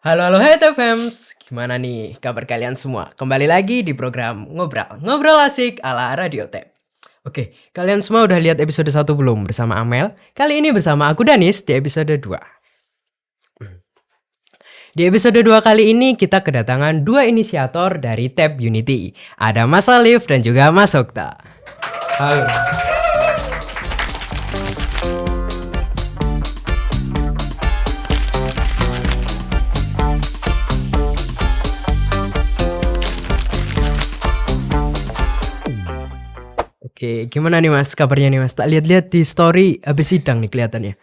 Halo halo hey TFMs, gimana nih kabar kalian semua? Kembali lagi di program Ngobrol Asik ala Radio Tep. Oke, kalian semua udah lihat episode 1 belum bersama Amel? Kali ini bersama aku Danis di episode 2. Di episode 2 kali ini kita kedatangan dua inisiator dari Tep Unity. Ada Mas Alif dan juga Mas Okta. Halo. Oke, gimana nih Mas kabarnya nih Mas? Tak lihat-lihat di story habis sidang nih kelihatannya.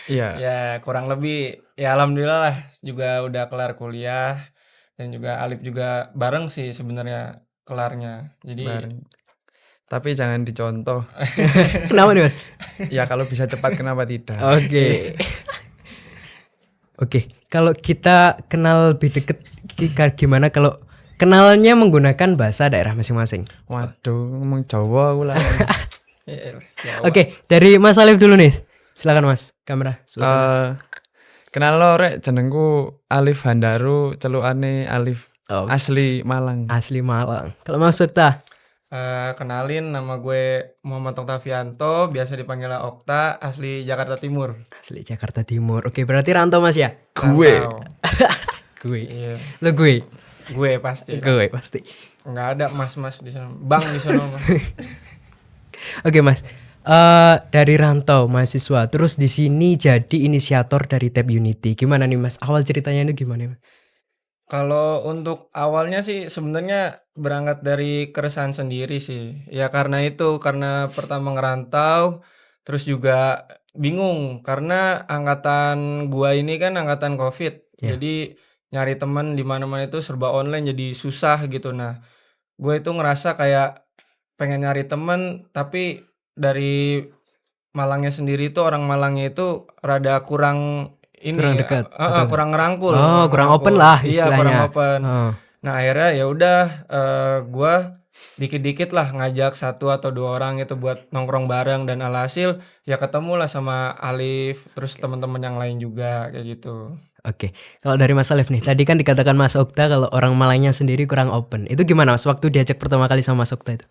Iya. Ya kurang lebih ya alhamdulillah lah juga udah kelar kuliah dan juga Alif juga bareng sih sebenarnya kelarnya. Jadi Bareng. Tapi jangan dicontoh. Kenapa nih Mas? Ya kalau bisa cepat kenapa tidak? Oke. Oke, kalau kita kenal lebih deket gimana kalau kenalnya menggunakan bahasa daerah masing-masing. Waduh, ngomong Jawa aku lah. ya, Oke, dari Mas Alif dulu nih. Silakan Mas, kamera. Kenal lo rek, jenengku Alif Handaru, celukane Alif. Oh, Asli Malang. asli Malang. Kalau Mas Okta, kenalin nama gue Muhammad Oktavianto, biasa dipanggil Okta, asli Jakarta Timur. asli Jakarta Timur. Oke, berarti rantau Mas ya? Gue. Rantau. Gue. Iya, Lo gue. gue pasti. Gue pasti. Nggak ada mas-mas di sana. Bang di sana. Mas. Oke, Mas. Dari rantau mahasiswa terus di sini jadi inisiator dari Tep Unity. Gimana nih Mas? Awal ceritanya itu gimana, Mas? Kalau untuk awalnya sih sebenarnya berangkat dari keresahan sendiri sih. Ya karena pertama ngerantau, terus juga bingung karena angkatan gua ini kan angkatan Covid. Ya. Jadi nyari teman di mana-mana itu serba online jadi susah gitu. Nah, gue itu ngerasa kayak pengen nyari teman tapi dari Malangnya sendiri itu orang Malangnya itu rada kurang ini Kurang dekat, atau- kurang ngerangkul. Oh, kurang open lah Iya, istilahnya. kurang open. Oh. Nah, akhirnya ya udah gua dikit-dikit lah ngajak satu atau dua orang itu buat nongkrong bareng dan alhasil ya ketemu lah sama Alif terus teman-teman yang lain juga kayak gitu. Oke, kalau dari Mas Alif nih, tadi kan dikatakan Mas Okta kalau orang Malangnya sendiri kurang open. Itu gimana Mas waktu diajak pertama kali sama Mas Okta itu?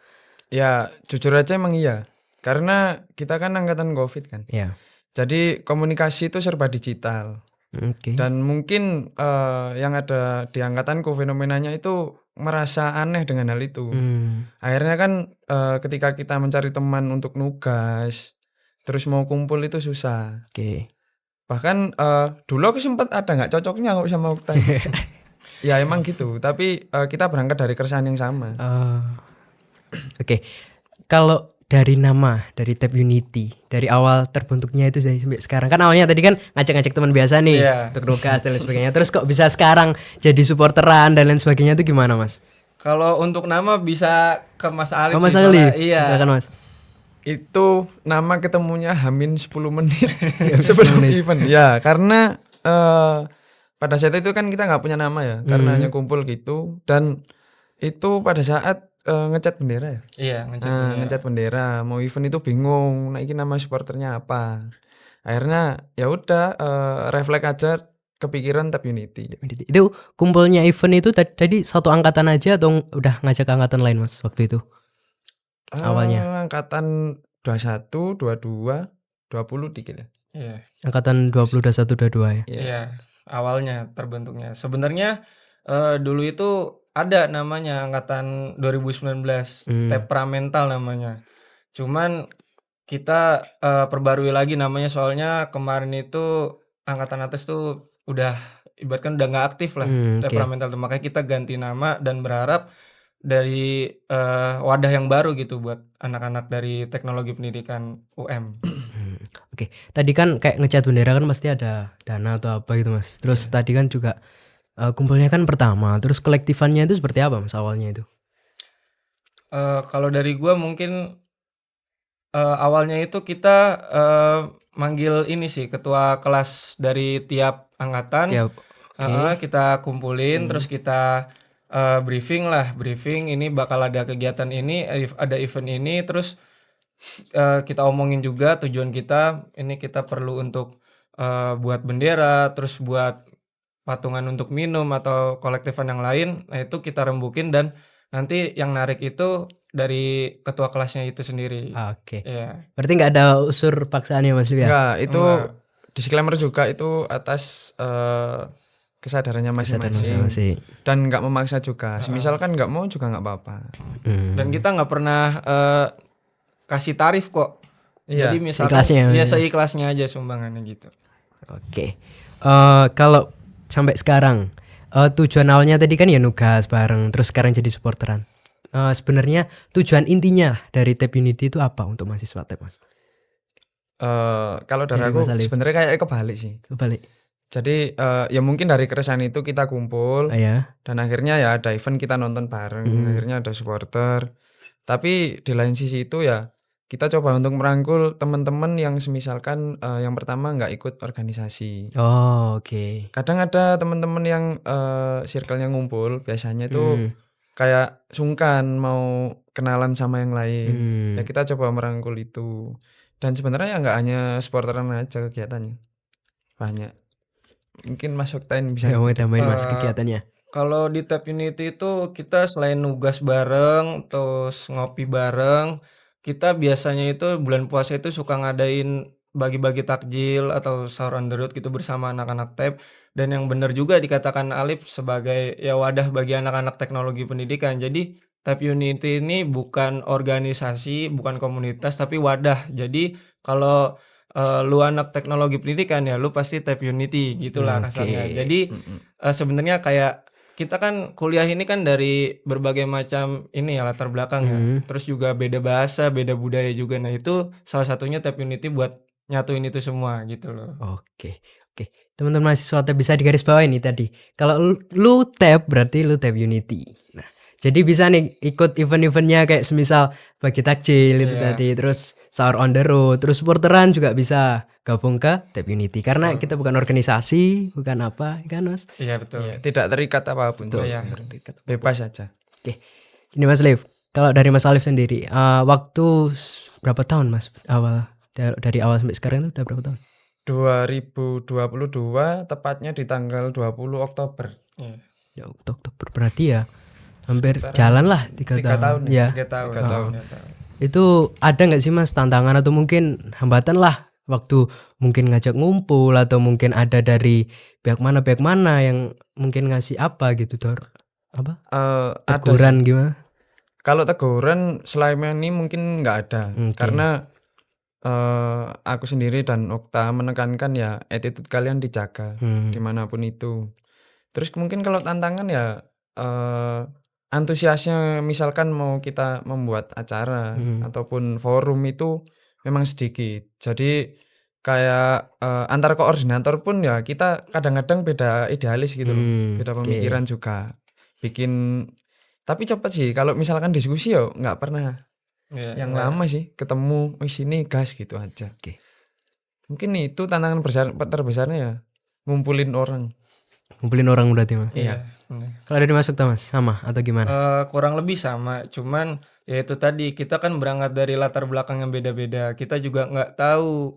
Ya, jujur aja emang iya. Karena kita kan angkatan Covid kan. Ya. Jadi komunikasi itu serba digital. Oke. Dan mungkin yang ada di angkatanku fenomenanya itu merasa aneh dengan hal itu. Akhirnya kan ketika kita mencari teman untuk nugas, terus mau kumpul itu susah. Oke. Bahkan dulu aku sempat ada nggak cocoknya kok sama Okta. Ya emang gitu. Tapi kita berangkat dari keresahan yang sama. Oke. Kalau dari nama dari Tep Unity dari awal terbentuknya itu sampai sekarang kan awalnya tadi kan ngajak-ngajak teman biasa nih Iya. untuk nugas dan lain sebagainya. Terus kok bisa sekarang jadi supporteran dan lain sebagainya itu gimana Mas? Kalau untuk nama bisa ke Mas Alif Oh, Mas sih, Alif. soalnya- Iya. Silakan Mas. Itu nama ketemunya Hamin 10 menit sebelum event. Ya, karena pada saat itu kan kita nggak punya nama ya, karena hanya kumpul gitu. Dan itu pada saat ngecat bendera ya. Iya, ngecek. Nah, ngecat bendera, mau event itu bingung, nah ini nama supporternya apa. Akhirnya ya udah refleks aja kepikiran Tep Unity. Itu kumpulnya event itu tadi satu angkatan aja atau udah ngajak angkatan lain Mas waktu itu? Awalnya. Angkatan 21, 22, 20 dikit ya. Iya. Angkatan 20, 21, 22 ya. Iya, awalnya terbentuknya. Sebenarnya dulu itu ada namanya angkatan 2019, temperamental namanya. Cuman kita perbarui lagi namanya soalnya kemarin itu angkatan atas tuh udah ibaratkan udah nggak aktif lah Oke. temperamental tuh. Makanya kita ganti nama dan berharap dari wadah yang baru gitu buat anak-anak dari teknologi pendidikan UM. Oke, tadi kan kayak ngecat bendera kan pasti ada dana atau apa gitu Mas. Terus tadi kan juga kumpulnya kan pertama, terus kolektifannya itu seperti apa Mas awalnya itu? Kalau dari gua mungkin awalnya itu kita manggil ini sih ketua kelas dari tiap angkatan. Tiap Kita kumpulin terus kita briefing ini bakal ada kegiatan ini, ada event ini, terus kita omongin juga tujuan kita ini kita perlu untuk buat bendera, terus buat patungan untuk minum atau kolektifan yang lain, nah itu kita rembukin dan nanti yang narik itu dari ketua kelasnya itu sendiri. Oke. Iya. Berarti nggak ada unsur paksaan ya Mas Liv ya? Enggak, itu Enggak. disclaimer juga itu atas kesadarannya masing-masing Masih. dan nggak memaksa juga. Semisal kan nggak mau juga nggak apa-apa. Dan kita nggak pernah kasih tarif kok. Iya, Jadi misalkan seikhlasnya. ya seikhlasnya aja sumbangannya gitu. Oke. Kalau sampai sekarang tujuan awalnya tadi kan ya nugas bareng, terus sekarang jadi supporteran. Sebenarnya tujuan intinya lah dari Tap Unity itu apa untuk mahasiswa Tap Mas? Kalau dari Dari aku Mas Alif. sebenarnya kayak kebalik sih. Kebalik. Jadi ya mungkin dari keresahan itu kita kumpul Ya. dan akhirnya ya ada event kita nonton bareng, akhirnya ada supporter. Tapi di lain sisi itu ya kita coba untuk merangkul teman-teman yang semisalkan yang pertama nggak ikut organisasi. Oh, oke. Kadang ada teman-teman yang circle-nya ngumpul biasanya itu kayak sungkan mau kenalan sama yang lain. Ya kita coba merangkul itu. Dan sebenarnya ya nggak hanya supporteran aja kegiatannya. Banyak. Mungkin Mas Oktain bisa Ya, mau tambahin Mas Eh, kegiatannya. Kalau di Tap Unity itu kita selain nugas bareng, terus ngopi bareng, kita biasanya itu bulan puasa itu suka ngadain bagi-bagi takjil atau sahur on the road gitu bersama anak-anak Tap. Dan yang benar juga dikatakan Alif sebagai ya wadah bagi anak-anak teknologi pendidikan. Jadi Tap Unity ini bukan organisasi, bukan komunitas, tapi wadah. Jadi kalau lu anak teknologi pendidikan ya lu pasti Tap Unity gitulah kasarnya. Jadi sebenarnya kayak kita kan kuliah ini kan dari berbagai macam ini ya latar belakang ya. Terus juga beda bahasa, beda budaya juga. Nah, itu salah satunya Tap Unity buat nyatuin itu semua gitu loh. Oke. Oke. Teman-teman mahasiswa Tap bisa digarisbawahi nih tadi. Kalau lu Tap berarti lu Tap Unity. Nah, jadi bisa nih ikut event-eventnya kayak semisal bagi takjil itu tadi, terus sahur on the road, terus supporteran juga bisa gabung ke Tap Unity karena kita bukan organisasi, bukan apa, kan Mas? Iya betul. tidak terikat apapun. Iya. Bebas saja. Oke. Ini Mas Liv, kalau dari Mas Alif sendiri, waktu berapa tahun Mas awal dari awal sampai sekarang itu udah berapa tahun? 2022 tepatnya di tanggal 20 Oktober. Iya. Ya Oktober berarti ya hampir jalan lah 3 3 tahun. tahun Ya. 3 tahun. Tiga tahun. 3 tahun. Itu ada nggak sih Mas tantangan atau mungkin hambatan lah waktu mungkin ngajak ngumpul atau mungkin ada dari pihak mana yang mungkin ngasih apa gitu Dor? Apa? Ada Teguran gimana? Kalau teguran selama ini mungkin nggak ada karena aku sendiri dan Okta menekankan ya attitude kalian dijaga dimanapun itu. Terus mungkin kalau tantangan ya antusiasnya misalkan mau kita membuat acara ataupun forum itu memang sedikit. Jadi kayak antar koordinator pun ya kita kadang-kadang beda idealis gitu loh, beda pemikiran juga. Bikin tapi cepat sih kalau misalkan diskusi ya nggak pernah yang lama sih ketemu sini gas gitu aja. Mungkin itu tantangan terbesarnya ya ngumpulin orang. Ngumpulin orang berarti Mas. Iya. Kalau dari masuk Mas sama atau gimana? Kurang lebih sama, cuman ya itu tadi kita kan berangkat dari latar belakang yang beda-beda. Kita juga nggak tahu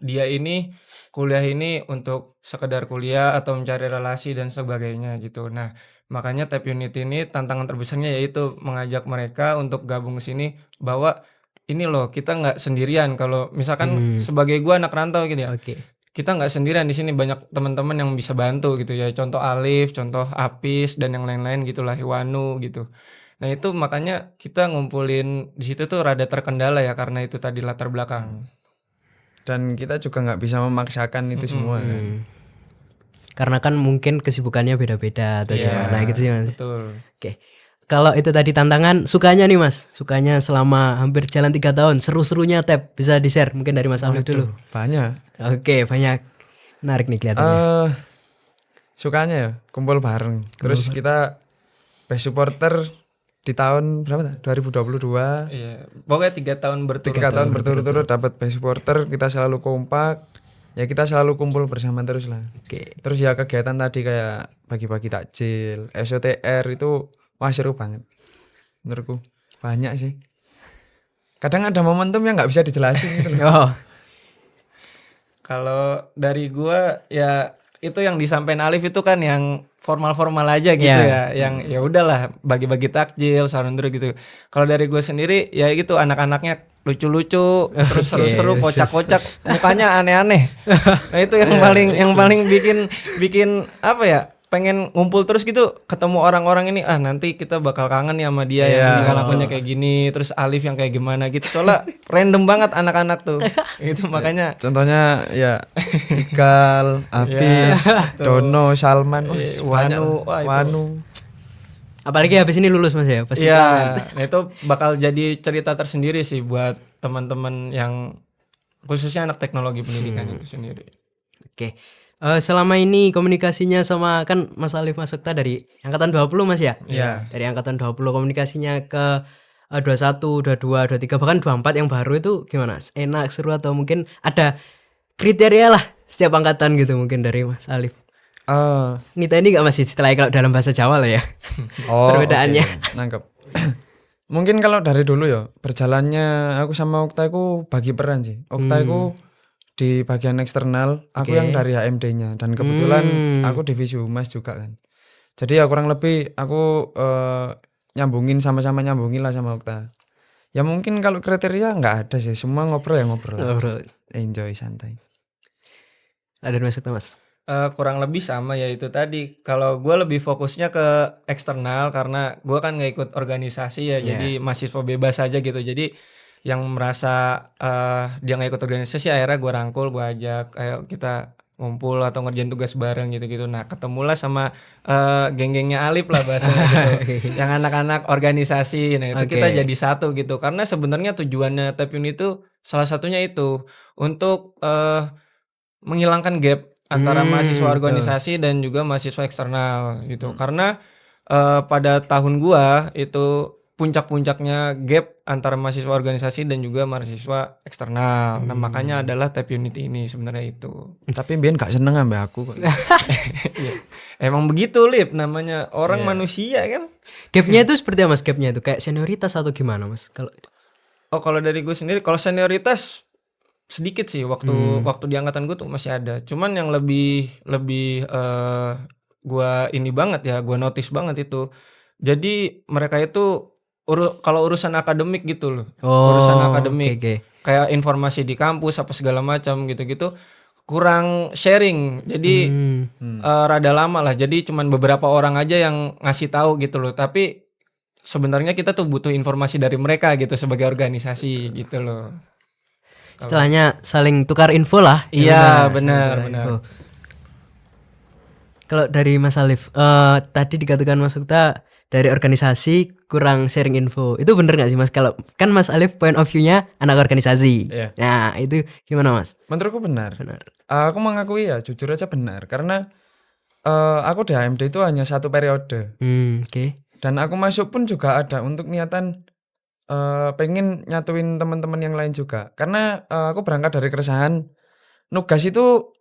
dia ini kuliah ini untuk sekedar kuliah atau mencari relasi dan sebagainya gitu. Nah, makanya Tap Unity ini tantangan terbesarnya yaitu mengajak mereka untuk gabung ke sini bahwa ini loh kita nggak sendirian. Kalau misalkan sebagai gua anak rantau gitu ya. Oke. Kita nggak sendirian di sini, banyak teman-teman yang bisa bantu gitu ya. Contoh Alif, contoh Apis dan yang lain-lain gitulah, Iwanu gitu. Nah itu makanya kita ngumpulin di situ tuh rada terkendala ya karena itu tadi latar belakang. Dan kita juga nggak bisa memaksakan itu semua kan. Karena kan mungkin kesibukannya beda-beda atau gimana gitu sih Mas. Betul. Oke. Kalau itu tadi tantangan, sukanya nih Mas, sukanya selama hampir jalan 3 tahun, seru-serunya Tap bisa di-share mungkin dari Mas Alif dulu. Banyak. Oke, banyak. Menarik nih kelihatannya. Sukanya ya kumpul bareng. Terus kita best supporter di tahun berapa? 2022. Iya. Pokoknya 3 tahun berturut-turut. 3 tahun berturut-turut dapat best supporter, kita selalu kompak. Ya kita selalu kumpul bersama terus lah. Oke. Terus ya kegiatan tadi kayak bagi-bagi takjil, SOTR itu wah seru banget. Menurutku banyak sih. Kadang ada momentum yang nggak bisa dijelasin gitu loh. Oh, Kalau dari gua ya itu yang disampaikan Alif itu kan yang formal-formal aja gitu Iya. ya, yang ya udahlah bagi-bagi takjil, sahur on the road gitu. Kalau dari gue sendiri ya gitu anak-anaknya lucu-lucu, terus seru-seru, kocak-kocak, mukanya aneh-aneh. Nah itu yang paling bikin apa ya? Pengen ngumpul terus gitu, ketemu orang-orang ini, nanti kita bakal kangen ya sama dia yang tingkah lakunya kayak gini, terus Alif yang kayak gimana gitu. Soalnya random banget anak-anak tuh. Itu makanya Contohnya ya Iqal, Apis, Dono, Salman, Wanu, wah, itu. Wanu. Apalagi habis ini lulus Mas ya, pasti. Iya, nah itu bakal jadi cerita tersendiri sih buat teman-teman yang khususnya anak teknologi pendidikan itu sendiri. Oke. Selama ini komunikasinya sama kan Mas Alif Mas Okta dari angkatan 20 Mas ya? Iya. Dari angkatan 20 komunikasinya ke 21, 22, 23 bahkan 24 yang baru itu gimana? Enak, seru atau mungkin ada kriteria lah setiap angkatan gitu mungkin dari Mas Alif. Nita ini gak masih setelah kalau dalam bahasa Jawa lah ya. Perbedaannya. oke, nangkep. Mungkin kalau dari dulu ya berjalannya aku sama Okta aku bagi peran sih. Okta aku di bagian eksternal, aku yang dari HMD-nya dan kebetulan aku divisi humas juga kan. Jadi ya kurang lebih aku nyambungin sama-sama nyambungin lah sama Okta. Ya mungkin kalau kriteria nggak ada sih, semua ngobrol ya ngobrol. Ngobrol. Enjoy santai. Ada Mas Okta Mas. Kurang lebih sama ya itu tadi. Kalau gue lebih fokusnya ke eksternal karena gue kan nggak ikut organisasi ya, jadi mahasiswa bebas aja gitu. Jadi yang merasa dia nggak ikut organisasi akhirnya gue rangkul, gue ajak, ayo kita ngumpul atau ngerjain tugas bareng gitu-gitu. Nah ketemulah sama geng-gengnya Alif lah bahasanya gitu, yang anak-anak organisasi. Nah itu kita jadi satu gitu, karena sebenarnya tujuannya Tap Uni itu salah satunya itu untuk menghilangkan gap antara mahasiswa organisasi dan juga mahasiswa eksternal gitu. Karena pada tahun gua itu puncak-puncaknya gap antara mahasiswa organisasi dan juga mahasiswa eksternal. Nah makanya adalah Tap Unity ini sebenarnya itu. Tapi Bian gak seneng sama aku kok. Emang begitu Lip, namanya orang manusia kan. Gapnya itu seperti apa Mas? Gapnya itu kayak senioritas atau gimana Mas? Kalau dari gue sendiri, kalau senioritas sedikit sih waktu di angkatan gue tuh masih ada. Cuman yang lebih gue ini banget ya, gue notice banget itu. Jadi mereka itu kalau urusan akademik gitu loh, urusan akademik, kayak informasi di kampus apa segala macam gitu-gitu kurang sharing. Jadi rada lama lah. Jadi cuman beberapa orang aja yang ngasih tahu gitu loh. Tapi sebenarnya kita tuh butuh informasi dari mereka gitu sebagai organisasi gitu loh. Istilahnya saling tukar info lah. Iya benar. Kalau dari Mas Alif, tadi dikatakan Mas Ukta dari organisasi kurang sharing info. Itu bener gak sih Mas? Kalau kan Mas Alif point of view-nya anak organisasi. Iya. Nah itu gimana Mas? Menurutku benar. Aku mengakui ya, jujur aja benar. Karena aku di HMD itu hanya 1 periode. Dan aku masuk pun juga ada untuk niatan pengen nyatuin teman-teman yang lain juga. Karena aku berangkat dari keresahan nugas itu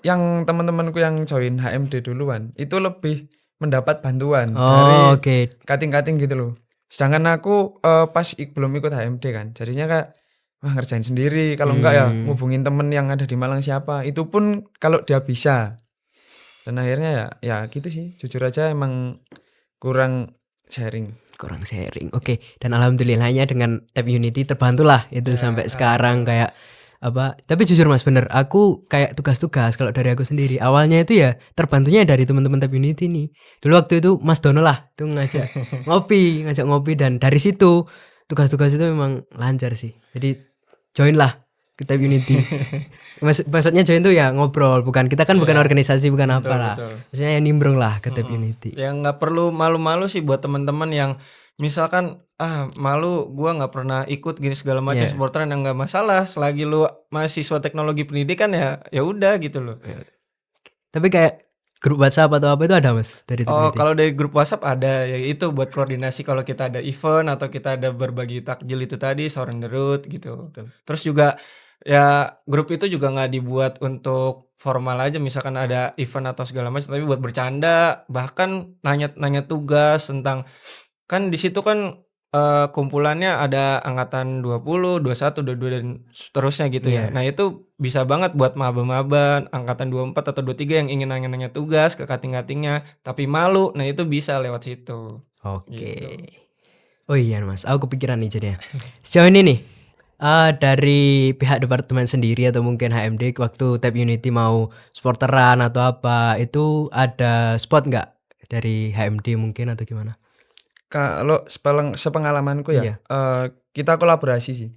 yang teman-temanku yang join HMD duluan itu lebih mendapat bantuan dari kating-kating gitu loh. Sedangkan aku pas belum ikut HMD kan, jadinya kayak wah ngerjain sendiri. Kalau enggak ya ngubungin temen yang ada di Malang siapa. Itu pun kalau dia bisa. Dan akhirnya ya gitu sih. Jujur aja emang kurang sharing. Oke. Dan alhamdulillahnya dengan Tap Unity terbantulah itu sampai sekarang kayak apa. Tapi jujur Mas bener, aku kayak tugas-tugas kalau dari aku sendiri awalnya itu ya terbantunya dari teman-teman Tap Unity nih. Dulu waktu itu Mas Dono lah tuh ngajak ngopi dan dari situ tugas-tugas itu memang lancar sih. Jadi join lah ke Tap Unity. Maksudnya join tuh ya ngobrol, bukan kita kan bukan organisasi bukan apa lah. Maksudnya ya nimbrung lah ke Tap Unity. Ya nggak perlu malu-malu sih buat teman-teman yang misalkan malu gua nggak pernah ikut gini segala macam supporteran, yang nggak masalah selagi lu mahasiswa teknologi pendidikan ya udah gitu loh. Tapi kayak grup WhatsApp atau apa itu ada Mas dari Tap Unity? Kalau dari grup WhatsApp ada ya, itu buat koordinasi kalau kita ada event atau kita ada berbagi takjil itu tadi, sahur on the road gitu. Terus juga ya grup itu juga nggak dibuat untuk formal aja, misalkan ada event atau segala macam, tapi buat bercanda, bahkan nanya tugas tentang, kan di situ kan kumpulannya ada angkatan 20, 21, 22 dan seterusnya gitu ya. Nah, itu bisa banget buat maba-maba angkatan 24 atau 23 yang ingin nanya-nanya tugas ke kating-katingnya tapi malu. Nah, itu bisa lewat situ. Oke. Gitu. Oh iya Mas, aku kepikiran nih jadinya. Sejauh ini nih, dari pihak departemen sendiri atau mungkin HMD waktu Tab Unity mau sporteran atau apa, itu ada spot nggak dari HMD mungkin atau gimana? Kalau sepengalamanku ya, Iya. kita kolaborasi sih.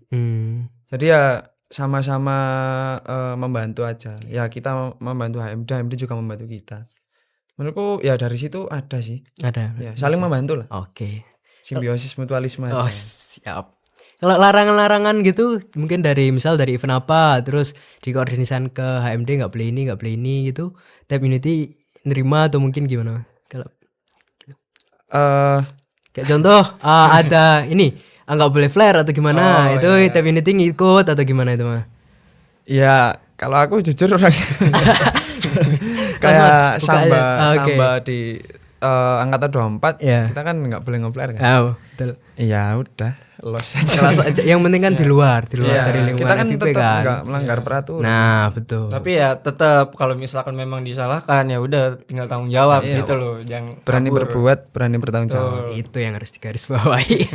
Jadi ya sama-sama membantu aja. Ya kita membantu HMD, HMD juga membantu kita. Menurutku ya dari situ ada sih. Ada. Ya saling membantu lah. Oke. Simbiosis mutualisme Oh aja. siap. Kalau larangan-larangan gitu mungkin dari misal dari event apa terus dikoordinasikan ke HMD nggak boleh ini gitu. Tab Unity nerima atau mungkin gimana? Kalau Eh kayak contoh ada ini nggak boleh flare atau gimana itu Tab Unity ngikut atau gimana itu mah? ya kalau aku jujur orang kayak samba di angkatan 24 Iya. kita kan nggak boleh nge-flare kan. Oh, betul. Iya udah los aja. Kelas aja. Yang penting kan di luar Iya, dari lingkungan kita kan FIP tetap kan. nggak melanggar peraturan. Nah, betul. Tapi ya tetap kalau misalkan memang disalahkan ya udah tinggal tanggung jawab gitu loh. Jangan Berani kabur. berbuat, berani bertanggung jawab. Itu yang harus digarisbawahi.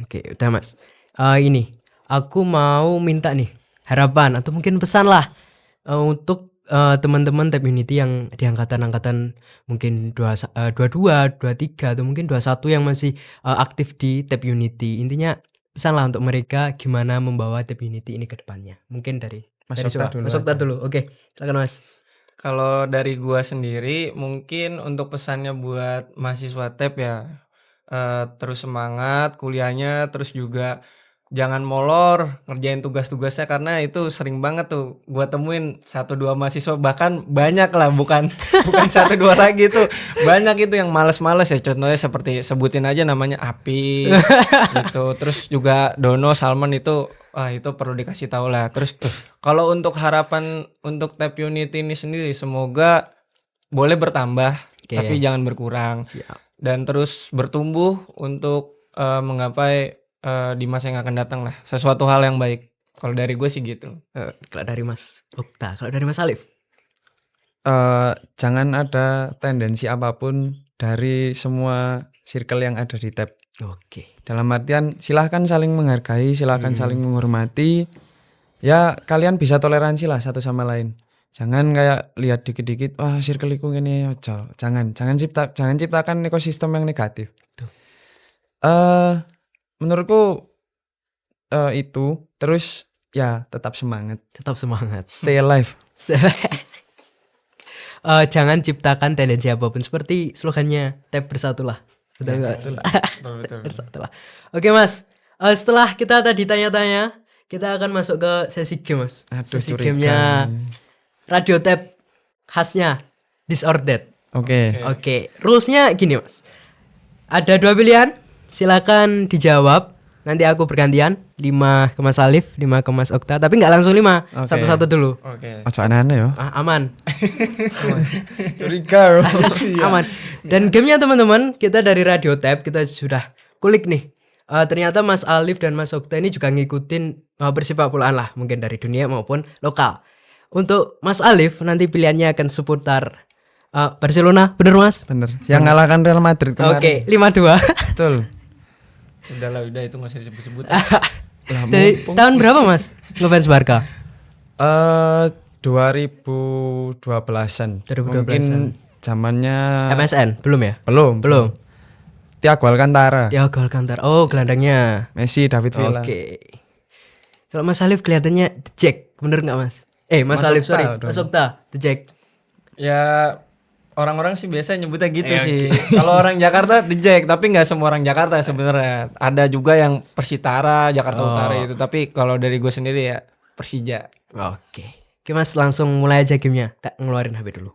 Oke, udah Mas. Ini aku mau minta nih harapan atau mungkin pesan lah untuk teman-teman Tab Unity yang di angkatan-angkatan mungkin 22, 23 atau mungkin 21 yang masih aktif di Tab Unity. Intinya pesan lah untuk mereka gimana membawa Tab Unity ini ke depannya. Mungkin dari Mas siapa? Okta dulu Mas Okta aja. dulu. Oke, silakan Mas. Kalau dari gua sendiri mungkin untuk pesannya buat mahasiswa TEP ya terus semangat kuliahnya, terus juga jangan molor ngerjain tugas-tugasnya karena itu sering banget tuh gua temuin 1-2 mahasiswa bahkan banyak lah bukan 1-2 lagi tuh banyak itu yang males-males ya, contohnya seperti sebutin aja namanya Api gitu, terus juga Dono, Salman itu itu perlu dikasih tahu lah. Terus kalau untuk harapan untuk Tab Unity ini sendiri semoga boleh bertambah tapi jangan berkurang. Dan terus bertumbuh untuk menggapai di masa yang akan datang lah sesuatu hal yang baik. Kalau dari gue sih gitu. Kalau dari Mas Okta, kalau dari Mas Alif? Jangan ada tendensi apapun dari semua circle yang ada di Tab. Oke. Dalam artian silahkan saling menghargai, silahkan saling menghormati. Ya kalian bisa toleransi lah satu sama lain. Jangan kayak lihat dikit-dikit, wah circle iku ngene aja. Jangan ciptakan ekosistem yang negatif. Menurutku itu terus ya tetap semangat. Tetap semangat. Stay alive. Jangan ciptakan tendensi apapun seperti slogannya Tab Bersatulah. Betul nggak? Betul. Bersatulah. Oke Mas, setelah kita tadi tanya-tanya, kita akan masuk ke sesi game Mas. Sesi gamenya Radio Tab khasnya This or That. Oke. Rulesnya gini Mas. Ada 2 pilihan, silakan dijawab. Nanti aku bergantian 5 ke Mas Alif, 5 ke Mas Okta. Tapi nggak langsung 5, satu-satu dulu. Oke. Ojo aneh-aneh ya. Aman. Curiga. Aman. Dan gamenya teman-teman, kita dari Radio Tab kita sudah kulik nih. Ternyata Mas Alif dan Mas Okta ini juga ngikutin persepak bolaan lah, mungkin dari dunia maupun lokal. Untuk Mas Alif nanti pilihannya akan seputar Barcelona, bener Mas? Bener. Yang ngalahkan Real Madrid kemarin. Oke, 5-2. Betul. Udah itu nggak usah disebut-sebut. Dari tahun berapa Mas ngefans Barca? 2012-an. 2012-an. Mungkin zamannya MSN belum ya? belum. Thiago Alcantara, Thiago Alcantara. Oh, gelandangnya. Messi, David Villa. Oke. Kalau Mas Alif kelihatannya The Jack, bener nggak Mas? Mas Alif, Okta sorry, dong. Mas Okta, The Jack. Ya orang-orang sih biasa nyebutnya gitu sih. Kalau orang Jakarta The Jack, tapi nggak semua orang Jakarta sebenarnya. Ada juga yang Persitara, Jakarta Utara itu. Tapi kalau dari gue sendiri ya Persija. Oke, Mas langsung mulai aja gamenya. Tak ngeluarin HP dulu.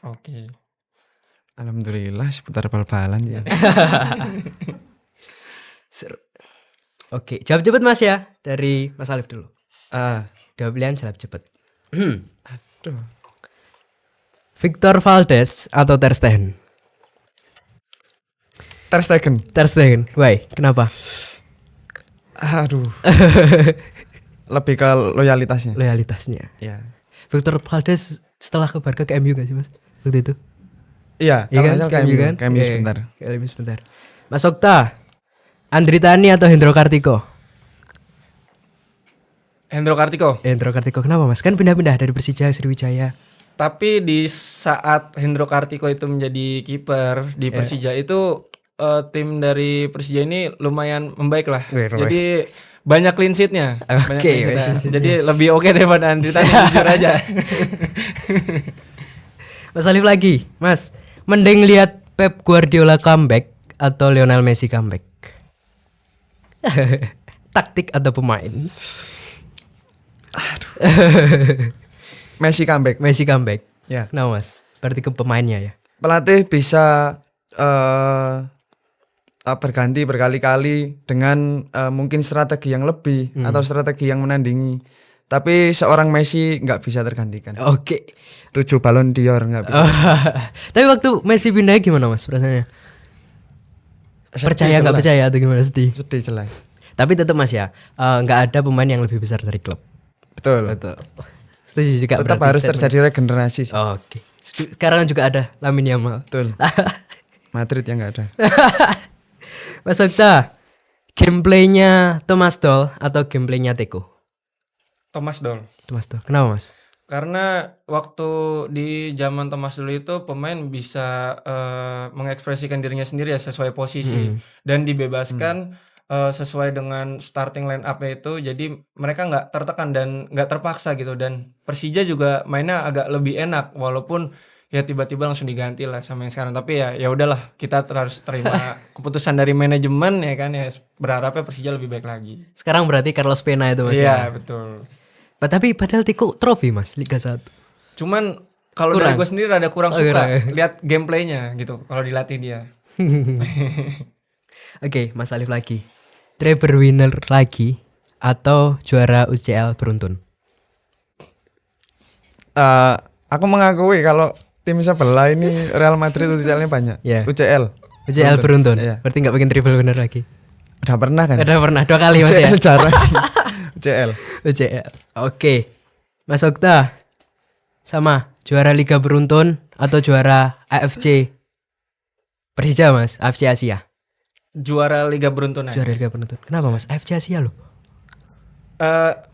Oke. Alhamdulillah seputar bal-balan ya. Seru. Oke, jawab cepet Mas ya. Dari Mas Alif dulu. Ah, Dua pilihan jawab cepet. aduh. Victor Valdes atau Ter Stegen? Ter Stegen. Ter Stegen. Why? Kenapa? Aduh. Lebih ke loyalitasnya. Loyalitasnya. Ya. Victor Valdes setelah ke Barca ke MU gak sih Mas? Waktu itu? Iya, Iya kalau kan? misal Ke MU kan? ke MU sebentar. Ke MU sebentar. Mas Okta, Andri Tani atau Hendro Kartiko? Hendro Kartiko. Hendro Kartiko kenapa Mas? Kan pindah-pindah dari Persija ke Sriwijaya. Tapi di saat Hendro Kartiko itu menjadi kiper di Persija itu tim dari Persija ini lumayan membaik lah. Jadi banyak clean sheet-nya. Banyak Oke, clean sheet-nya. banyak clean sheet-nya. Jadi lebih oke daripada Andri Tani jujur aja. Mas Alif lagi, Mas. Mending lihat Pep Guardiola comeback atau Lionel Messi comeback? Taktik atau pemain? Messi comeback. Messi comeback. Ya. Kenapa Mas? Berarti ke pemainnya ya. Pelatih bisa berganti berkali-kali dengan mungkin strategi yang lebih atau strategi yang menandingi. Tapi seorang Messi nggak bisa tergantikan. Oke. 7 Ballon d'Or nggak bisa. Tapi waktu Messi pindah gimana Mas perasaannya? Percaya nggak percaya atau gimana sedih? Sedih jelas. Tapi tetap Mas ya, nggak ada pemain yang lebih besar dari klub. Betul. Betul. Setuju juga. Tetap berarti harus statement. terjadi regenerasi sih. Oke. Sekarang juga ada Lamine Yamal. Betul. Madrid yang nggak ada. Mas Okta, gameplaynya Thomas Doll atau gameplaynya Teko? Thomas Doll. Thomas Doll. Kenapa Mas? Karena waktu di zaman Thomas dulu itu pemain bisa mengekspresikan dirinya sendiri ya sesuai posisi dan dibebaskan sesuai dengan starting line up itu, jadi mereka nggak tertekan dan nggak terpaksa gitu. Dan Persija juga mainnya agak lebih enak walaupun ya tiba-tiba langsung diganti lah sama yang sekarang. Tapi ya udahlah, kita harus terima keputusan dari manajemen ya kan, ya berharapnya Persija lebih baik lagi. Sekarang berarti Carlos Pena itu Mas. Iya Ya? betul. Tapi padahal Teko trofi Mas Liga 1. Cuman kalau dari gue sendiri rada kurang suka lihat gameplaynya gitu kalau dilatih dia. Oke, Mas Alif lagi. Treble winner lagi atau juara UCL beruntun? Aku mengakui kalau tim sebelah ini Real Madrid UCL-nya banyak. Yeah. UCL beruntun. Iya. Berarti nggak bikin triple winner lagi. Udah pernah kan? Udah pernah 2 kali Mas ya. UCL jarang. UCL. UCL. Oke. Mas Okta. Sama, juara Liga beruntun atau juara AFC Persija Mas, AFC Asia. Juara Liga beruntun aja. Juara Liga beruntun. Kenapa Mas? AFC Asia loh.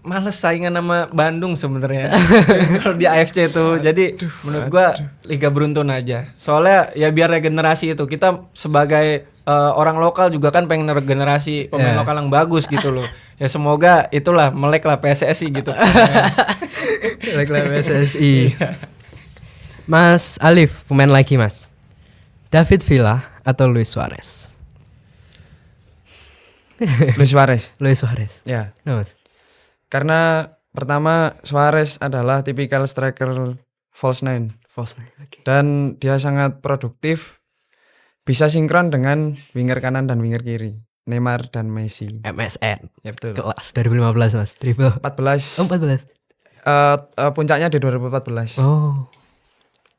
Males saingan sama Bandung sebenarnya. Kalau di AFC itu. Jadi menurut gua Liga beruntun aja. Soalnya ya biar regenerasi itu. Kita sebagai orang lokal juga kan pengen regenerasi pemain lokal yang bagus gitu loh. Ya semoga itulah melek lah PSSI gitu. Melek lah PSSI. Mas Alif, pemain lagi Mas. David Villa atau Luis Suarez? Luis Suarez. Luis Suarez. Ya. No, Mas. Karena pertama Suarez adalah tipikal striker false nine False nine. Okay. dan dia sangat produktif, bisa sinkron dengan winger kanan dan winger kiri, Neymar dan Messi. MSN. Ya betul. Kelas 2015 Mas. Triple. 14. Oh, 14. Puncaknya di 2014. Oh.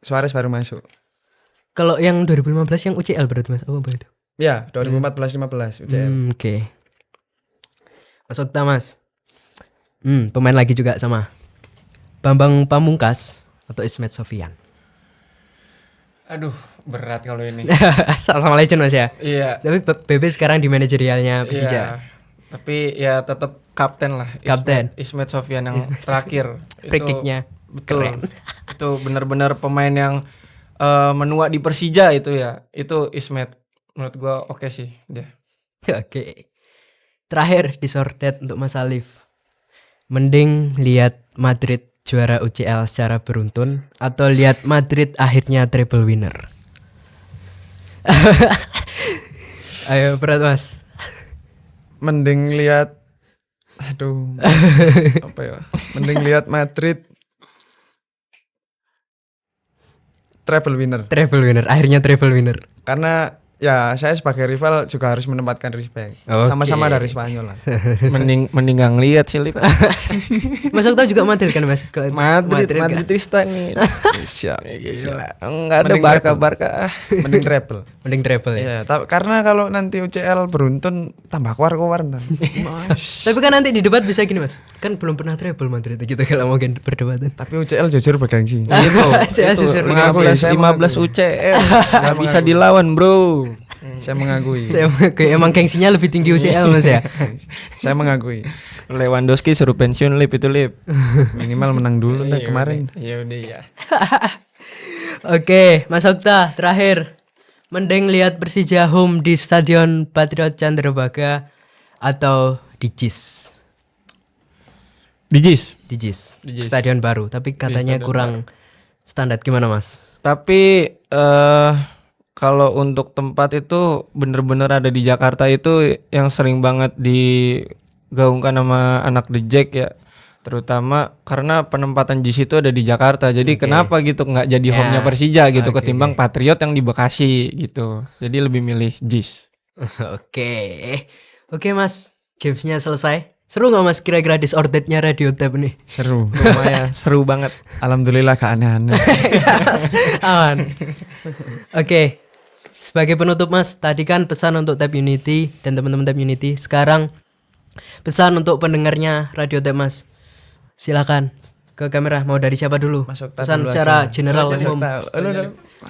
Suarez baru masuk. Kalau yang 2015 yang UCL berarti Mas. Apa itu? Ya, 2014-15 UCL. Oke. Mas Okta Mas. Pemain lagi juga sama. Bambang Pamungkas atau Ismet Sofyan? Aduh, berat kalau ini. Sama legend Mas ya. Iya. Tapi BB sekarang di manajerialnya Persija. Iya. Tapi ya tetap kapten lah. Kapten. Ismet Sofyan yang terakhir. Free kick-nya betul. Itu benar-benar pemain yang menua di Persija itu ya. Itu Ismet. Menurut gua oke sih dia. Oke. Terakhir disorted untuk Mas Alif. Mending lihat Madrid juara UCL secara beruntun atau lihat Madrid akhirnya treble winner? Ayo berat Mas. Mending lihat apa ya? Mending lihat Madrid treble winner. Treble winner, akhirnya treble winner. Karena ya saya sebagai rival juga harus menempatkan respect. Oke. Sama-sama dari Spanyol lah. mending gak ngeliat sih Lip. Mas Okta juga Madrid kan Mas? Kalau Madrid kan? Tristan nih. Siap. Gila. Enggak ada Mending Barca. Mending treble. Mending treble ya. Iya, karena kalau nanti UCL beruntun tambah keluar ntar. Tapi kan nanti di debat bisa gini Mas. Kan belum pernah treble Madrid gitu kalau mau perdebatan. Tapi UCL jujur bergengsi. Saya Itu jujur mengaku ya, saya 15 UCL. Nggak bisa dilawan, Bro. Saya mengakui. Saya emang gengsinya lebih tinggi UCL Mas ya. Saya mengakui. Lewandowski suruh pensiun Lip itu Lip. Minimal menang dulu dah kemarin. Iya udah ya. Oke, Mas Okta terakhir. Mending lihat Persija home di Stadion Patriot Candrabaga atau di JIS? Di JIS. Di JIS. Stadion baru, tapi katanya kurang standar. Gimana Mas? Tapi kalau untuk tempat itu bener-bener ada di Jakarta itu yang sering banget digaungkan sama anak The Jack ya, terutama karena penempatan JIS itu ada di Jakarta. Jadi kenapa gitu nggak jadi home-nya Persija gitu ketimbang Patriot yang di Bekasi gitu. Jadi lebih milih JIS. Oke Mas, gamesnya selesai. Seru nggak Mas kira-kira disorderednya Radio Tab nih? Seru. Lumayan seru banget. Alhamdulillah gak aneh-aneh. Aman. Oke. Sebagai penutup Mas, tadi kan pesan untuk Tab Unity dan teman-teman Tab Unity. Sekarang pesan untuk pendengarnya Radio Tab Mas. Silakan ke kamera. Mau dari siapa dulu? Pesan secara general umum.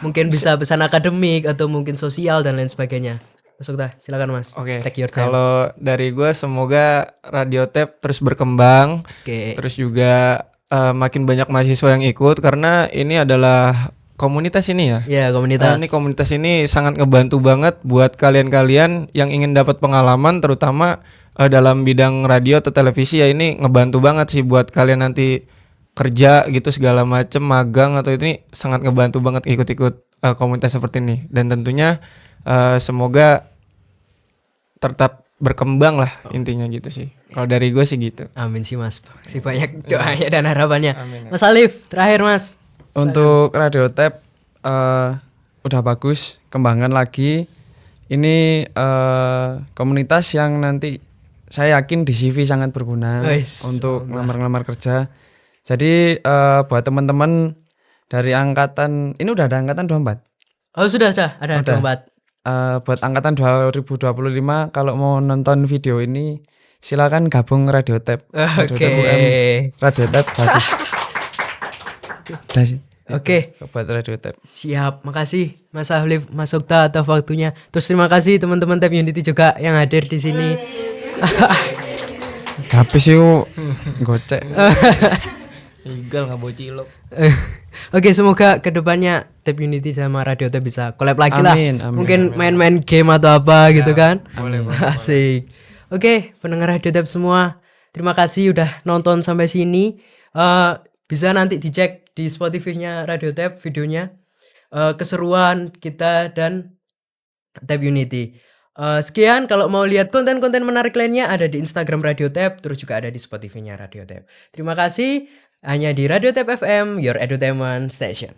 Mungkin bisa pesan akademik atau mungkin sosial dan lain sebagainya. Mas Okta, silakan Mas. Oke. Take your time. Kalau dari gue semoga Radio Tab terus berkembang. Oke. Terus juga makin banyak mahasiswa yang ikut karena ini adalah komunitas ini ya. Ya, komunitas. Ini komunitas ini sangat ngebantu banget buat kalian-kalian yang ingin dapat pengalaman terutama dalam bidang radio atau televisi ya. Ini ngebantu banget sih buat kalian nanti kerja gitu segala macem, magang atau ini sangat ngebantu banget ikut-ikut komunitas seperti ini. Dan tentunya semoga tetap berkembang lah intinya gitu sih. Kalau dari gue sih gitu. Amin sih Mas. Si banyak doanya dan harapannya. Mas Alif, terakhir Mas. Untuk Radio Tab udah bagus, kembangkan lagi. Ini komunitas yang nanti saya yakin di CV sangat berguna untuk ngelamar-ngelamar kerja. Jadi buat teman-teman dari angkatan ini udah ada angkatan 24. Oh sudah ada 24. Buat angkatan 2025 kalau mau nonton video ini silakan gabung Radio Tab. Radio Tab bagus. Udah sih. Oke. Buat Radio Tab. Siap, makasih Mas Alif, Mas Okta atas waktunya. Terus terima kasih teman-teman Tab Unity juga yang hadir di sini. Habis yuk gocek. Igal nggak bawa cilok. Oke, semoga kedepannya Tab Unity sama Radio Tab bisa collab lagi lah. Amin. Mungkin main-main game atau apa gitu kan. Asik. Oke, pendengar Radio Tab semua, terima kasih udah nonton sampai sini. Bisa nanti dicek di Spotify-nya Radio Tab videonya. Keseruan kita dan Tab Unity. Sekian, kalau mau lihat konten-konten menarik lainnya ada di Instagram Radio Tab, terus juga ada di Spotify-nya Radio Tab. Terima kasih. Hanya di Radio Tab FM, your entertainment station.